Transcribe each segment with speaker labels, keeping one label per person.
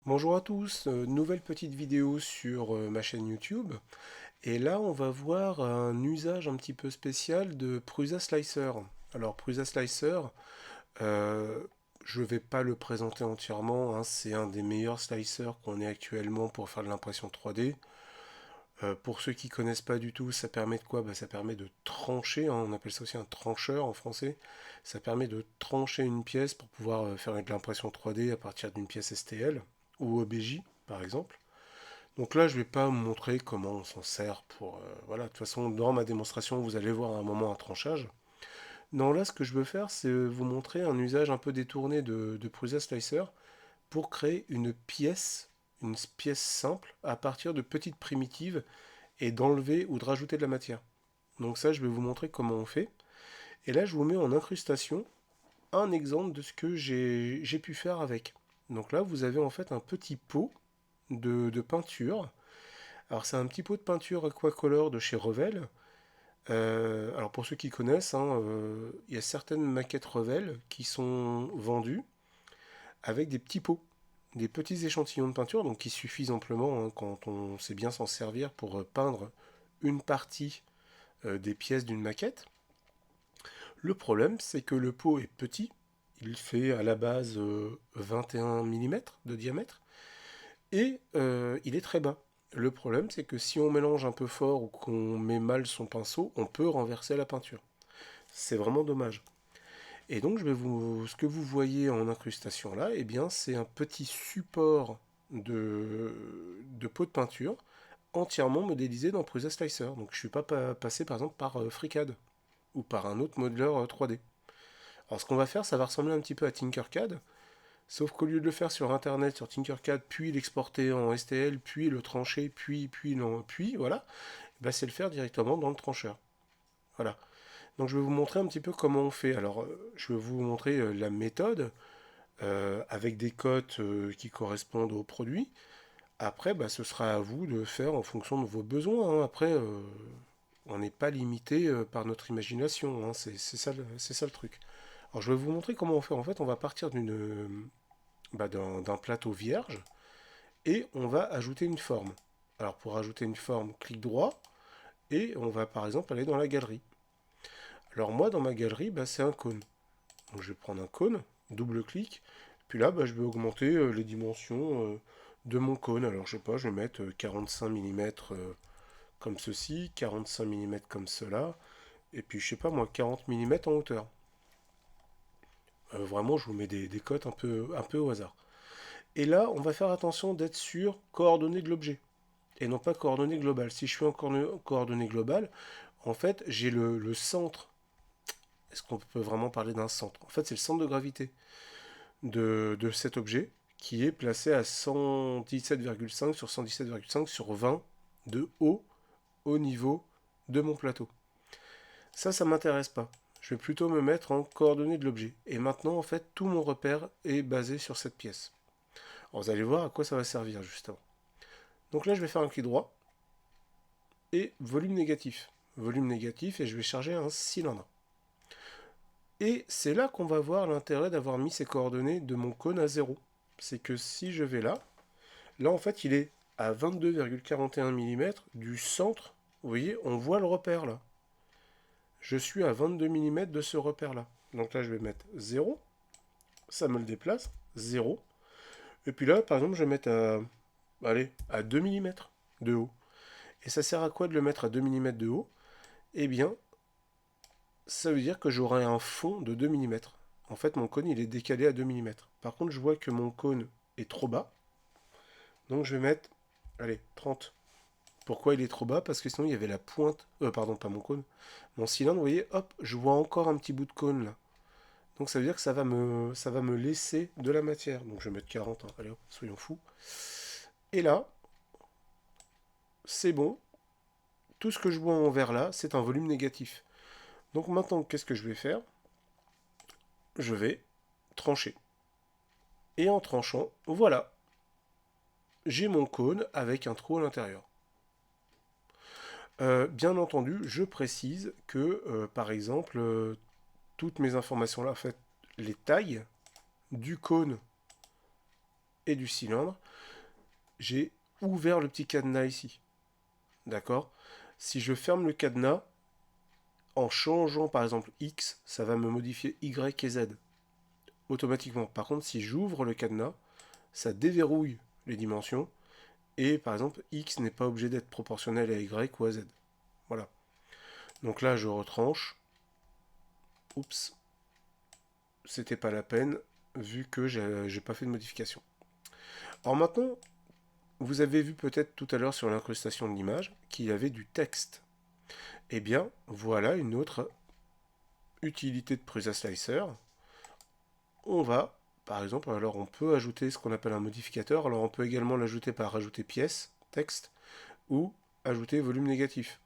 Speaker 1: Bonjour à tous, nouvelle petite vidéo sur ma chaîne YouTube. Et là, on va voir un usage un petit peu spécial de Prusa Slicer. Alors, Prusa Slicer, euh, je ne vais pas le présenter entièrement, hein, c'est un des meilleurs slicers qu'on ait actuellement pour faire de l'impression 3D. Pour ceux qui connaissent pas du tout, ça permet de quoi? Ça permet de trancher, hein, on appelle ça aussi un trancheur en français. Ça permet de trancher une pièce pour pouvoir faire de l'impression 3D à partir d'une pièce STL ou OBJ par exemple. Donc là, je ne vais pas vous montrer comment on s'en sert pour... voilà, de toute façon, dans ma démonstration, vous allez voir à un moment un tranchage. Non, là, ce que je veux faire, c'est vous montrer un usage un peu détourné de Prusa Slicer pour créer une pièce simple à partir de petites primitives et d'enlever ou de rajouter de la matière. Donc ça, je vais vous montrer comment on fait. Et là, je vous mets en incrustation un exemple de ce que j'ai pu faire avec. Donc là, vous avez en fait un petit pot de peinture. Alors c'est un petit pot de peinture aquacolor de chez Revel. Alors pour ceux qui connaissent, hein, il y a certaines maquettes Revel qui sont vendues avec des petits pots, des petits échantillons de peinture, donc qui suffisent amplement, hein, quand on sait bien s'en servir pour peindre une partie des pièces d'une maquette. Le problème, c'est que le pot est petit. Il fait à la base 21 mm de diamètre et il est très bas. Le problème, c'est que si on mélange un peu fort ou qu'on met mal son pinceau, on peut renverser la peinture. C'est vraiment dommage. Et donc, ce que vous voyez en incrustation là, eh bien, c'est un petit support de pot de peinture entièrement modélisé dans Prusa Slicer. Donc, je ne suis pas passé par exemple par FreeCAD ou par un autre modeleur 3D. Alors, ce qu'on va faire, ça va ressembler un petit peu à Tinkercad, sauf qu'au lieu de le faire sur Internet, sur Tinkercad, puis l'exporter en STL, puis le trancher, puis voilà, c'est le faire directement dans le trancheur. Voilà. Donc je vais vous montrer un petit peu comment on fait. Alors je vais vous montrer la méthode avec des cotes qui correspondent au produit. Après, ce sera à vous de faire en fonction de vos besoins, hein. Après, on n'est pas limité par notre imagination, hein. C'est ça le truc. Alors je vais vous montrer comment on fait. En fait, on va partir d'un plateau vierge et on va ajouter une forme. Alors pour ajouter une forme, clic droit et on va par exemple aller dans la galerie. Alors moi dans ma galerie, c'est un cône. Donc je vais prendre un cône, double clic, puis là je vais augmenter les dimensions de mon cône. Alors je sais pas, je vais mettre 45 mm comme ceci, 45 mm comme cela, et puis je sais pas moi, 40 mm en hauteur. Vraiment je vous mets des cotes un peu au hasard. Et là on va faire attention d'être sur coordonnées de l'objet, et non pas coordonnées globales. Si je suis en coordonnées globales, en fait j'ai le centre. Est-ce qu'on peut vraiment parler d'un centre? En fait c'est le centre de gravité de cet objet qui est placé à 117,5 sur 117,5 sur 20 de haut au niveau de mon plateau. Ça m'intéresse pas. Je vais plutôt me mettre en coordonnées de l'objet. Et maintenant, en fait, tout mon repère est basé sur cette pièce. Alors, vous allez voir à quoi ça va servir, justement. Donc là, je vais faire un clic droit et volume négatif. Volume négatif et je vais charger un cylindre. Et c'est là qu'on va voir l'intérêt d'avoir mis ces coordonnées de mon cône à 0. C'est que si je vais là, là, en fait, il est à 22,41 mm du centre. Vous voyez, on voit le repère là. Je suis à 22 mm de ce repère là. Donc là, je vais mettre 0. Ça me le déplace. 0. Et puis là, par exemple, je vais mettre allez, à 2 mm de haut. Et ça sert à quoi de le mettre à 2 mm de haut? Eh bien, ça veut dire que j'aurai un fond de 2 mm. En fait, mon cône, il est décalé à 2 mm. Par contre, je vois que mon cône est trop bas. Donc je vais mettre, allez, 30. Pourquoi il est trop bas? Parce que sinon il y avait la pointe. Pardon, pas mon cône. Mon cylindre, vous voyez, hop, je vois encore un petit bout de cône là. Donc ça veut dire que ça va me laisser de la matière. Donc je vais mettre 40, hein. Allez hop, soyons fous. Et là, c'est bon. Tout ce que je vois en vert là, c'est un volume négatif. Donc maintenant, qu'est-ce que je vais faire? Je vais trancher. Et en tranchant, voilà, j'ai mon cône avec un trou à l'intérieur. Bien entendu, je précise que, par exemple, toutes mes informations là, en fait, les tailles du cône et du cylindre, j'ai ouvert le petit cadenas ici. D'accord? Si je ferme le cadenas, en changeant par exemple X, ça va me modifier Y et Z automatiquement. Par contre, si j'ouvre le cadenas, ça déverrouille les dimensions et par exemple X n'est pas obligé d'être proportionnel à Y ou à Z. Voilà. Donc là, je retranche. Oups, c'était pas la peine vu que j'ai pas fait de modification. Alors maintenant, vous avez vu peut-être tout à l'heure sur l'incrustation de l'image qu'il y avait du texte. Eh bien, voilà une autre utilité de Prusa Slicer. On va, par exemple, alors on peut ajouter ce qu'on appelle un modificateur. Alors on peut également l'ajouter par ajouter pièce, texte, ou ajouter volume négatif.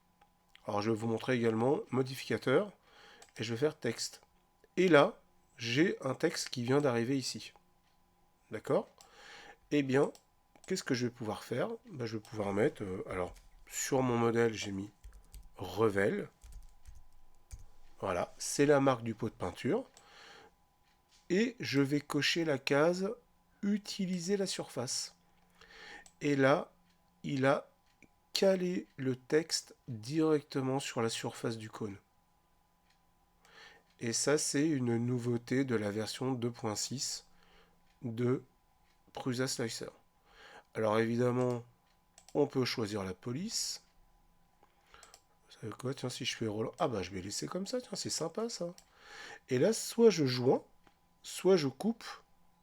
Speaker 1: Alors je vais vous montrer également modificateur, et je vais faire texte. Et là, j'ai un texte qui vient d'arriver ici. D'accord? Eh bien, qu'est-ce que je vais pouvoir faire? Je vais pouvoir mettre, alors, sur mon modèle, j'ai mis Revel. Voilà, c'est la marque du pot de peinture. Et je vais cocher la case Utiliser la surface. Et là, il a calé le texte directement sur la surface du cône. Et ça, c'est une nouveauté de la version 2.6 de Prusa Slicer. Alors évidemment, on peut choisir la police. Vous savez quoi? Tiens, si je fais Roland... Ah bah je vais laisser comme ça, tiens, c'est sympa ça. Et là, soit je joins, soit je coupe,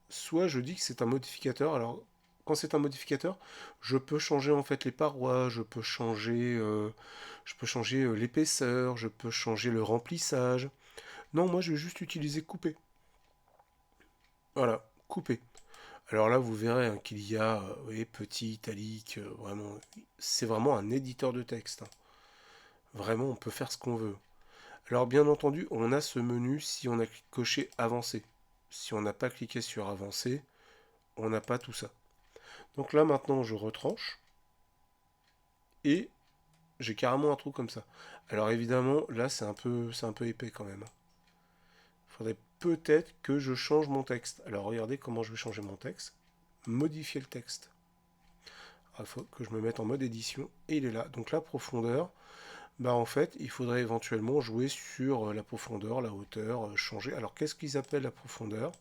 Speaker 1: soit je dis que c'est un modificateur. Alors, quand c'est un modificateur, je peux changer en fait les parois, je peux changer l'épaisseur, je peux changer le remplissage. Non, moi je vais juste utiliser couper. Voilà, couper. Alors là, vous verrez hein, qu'il y a vous voyez, petit, italique, vraiment, c'est vraiment un éditeur de texte. Hein. Vraiment, on peut faire ce qu'on veut. Alors bien entendu, on a ce menu si on a coché avancé. Si on n'a pas cliqué sur avancer, on n'a pas tout ça. Donc là maintenant je retranche et j'ai carrément un trou comme ça. Alors évidemment là c'est un peu épais quand même. Il faudrait peut-être que je change mon texte. Alors regardez comment je vais changer mon texte. Modifier le texte. Il faut que je me mette en mode édition et il est là. Donc la profondeur, en fait il faudrait éventuellement jouer sur la profondeur, la hauteur, changer. Alors qu'est-ce qu'ils appellent la profondeur?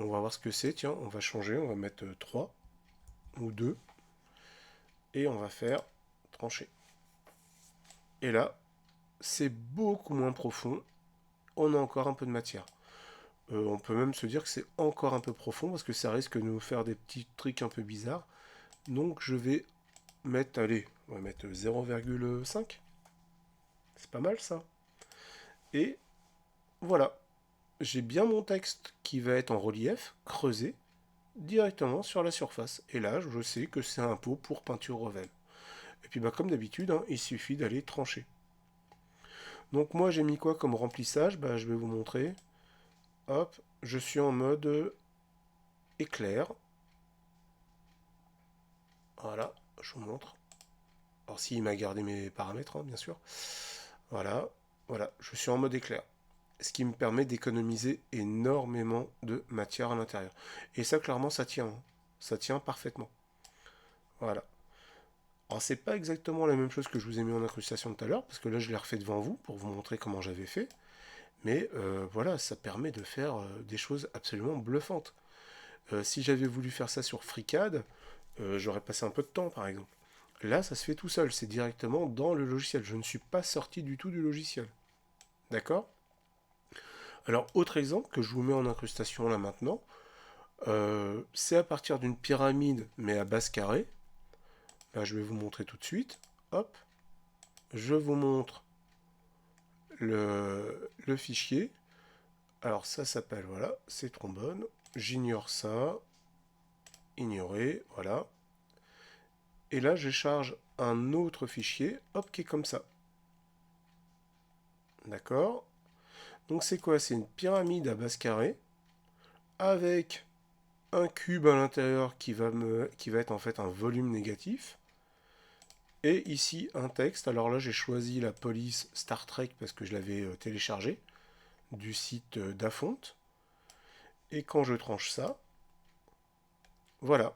Speaker 1: On va voir ce que c'est. Tiens, on va changer, on va mettre 3 ou 2 et on va faire trancher. Et là, c'est beaucoup moins profond. On a encore un peu de matière. On peut même se dire que c'est encore un peu profond parce que ça risque de nous faire des petits trucs un peu bizarres. Donc je vais mettre, allez, on va mettre 0,5. C'est pas mal ça. Et voilà, j'ai bien mon texte qui va être en relief, creusé, directement sur la surface. Et là, je sais que c'est un pot pour peinture Revel. Et puis comme d'habitude, hein, il suffit d'aller trancher. Donc moi j'ai mis quoi comme remplissage? Je vais vous montrer. Hop, je suis en mode éclair. Voilà, je vous montre. Alors s'il m'a gardé mes paramètres, hein, bien sûr. Voilà, voilà, je suis en mode éclair. Ce qui me permet d'économiser énormément de matière à l'intérieur. Et ça, clairement, ça tient. Hein. Ça tient parfaitement. Voilà. Alors c'est pas exactement la même chose que je vous ai mis en incrustation tout à l'heure, parce que là je l'ai refait devant vous pour vous montrer comment j'avais fait. Mais voilà, ça permet de faire des choses absolument bluffantes. Si j'avais voulu faire ça sur FreeCAD, j'aurais passé un peu de temps par exemple. Là, ça se fait tout seul, c'est directement dans le logiciel. Je ne suis pas sorti du tout du logiciel. D'accord? Alors, autre exemple que je vous mets en incrustation là maintenant, c'est à partir d'une pyramide, mais à base carrée. Là, je vais vous montrer tout de suite. Hop, je vous montre le fichier. Alors, ça s'appelle, voilà, c'est trombone. J'ignore ça. Ignorer, voilà. Et là, je charge un autre fichier, hop, qui est comme ça. D'accord? Donc c'est quoi? C'est une pyramide à base carrée avec un cube à l'intérieur qui va être en fait un volume négatif. Et ici un texte. Alors là j'ai choisi la police Star Trek parce que je l'avais téléchargé du site d'Afont. Et quand je tranche ça, Voilà,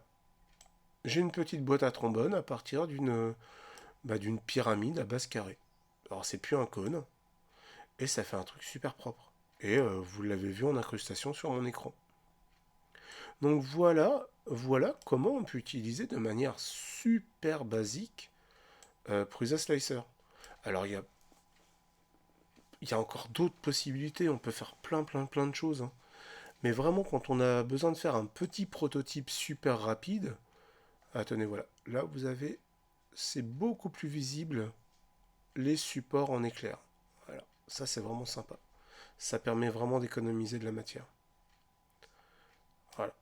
Speaker 1: j'ai une petite boîte à trombone à partir d'une pyramide à base carrée. Alors c'est plus un cône, et ça fait un truc super propre. Et vous l'avez vu en incrustation sur mon écran. Donc voilà comment on peut utiliser de manière super basique Prusa Slicer. Alors il y a encore d'autres possibilités, on peut faire plein de choses, hein. Mais vraiment, quand on a besoin de faire un petit prototype super rapide, ah, tenez, voilà, là vous avez, c'est beaucoup plus visible les supports en éclair. Voilà, ça c'est vraiment sympa. Ça permet vraiment d'économiser de la matière. Voilà.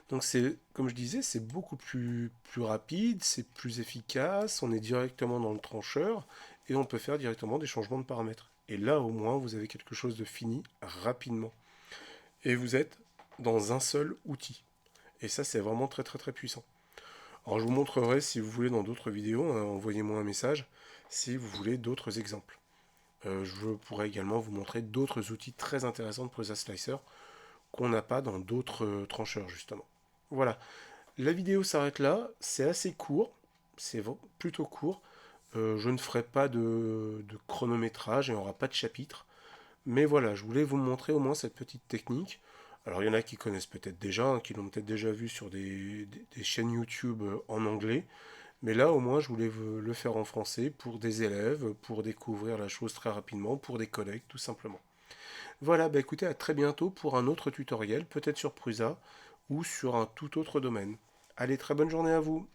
Speaker 1: Donc c'est, comme je disais, c'est beaucoup plus rapide, c'est plus efficace, on est directement dans le trancheur et on peut faire directement des changements de paramètres. Et là au moins vous avez quelque chose de fini rapidement. Et vous êtes dans un seul outil. Et ça c'est vraiment très puissant. Alors je vous montrerai si vous voulez dans d'autres vidéos, hein, envoyez-moi un message si vous voulez d'autres exemples. Je pourrais également vous montrer d'autres outils très intéressants de Prusa Slicer qu'on n'a pas dans d'autres trancheurs justement. Voilà, la vidéo s'arrête là, c'est assez court, c'est plutôt court. Je ne ferai pas de chronométrage et il n'y aura pas de chapitre. Mais voilà, je voulais vous montrer au moins cette petite technique. Alors il y en a qui connaissent peut-être déjà, hein, qui l'ont peut-être déjà vu sur des chaînes YouTube en anglais. Mais là au moins je voulais le faire en français pour des élèves, pour découvrir la chose très rapidement, pour des collègues tout simplement. Voilà, bah écoutez, à très bientôt pour un autre tutoriel, peut-être sur Prusa ou sur un tout autre domaine. Allez, très bonne journée à vous!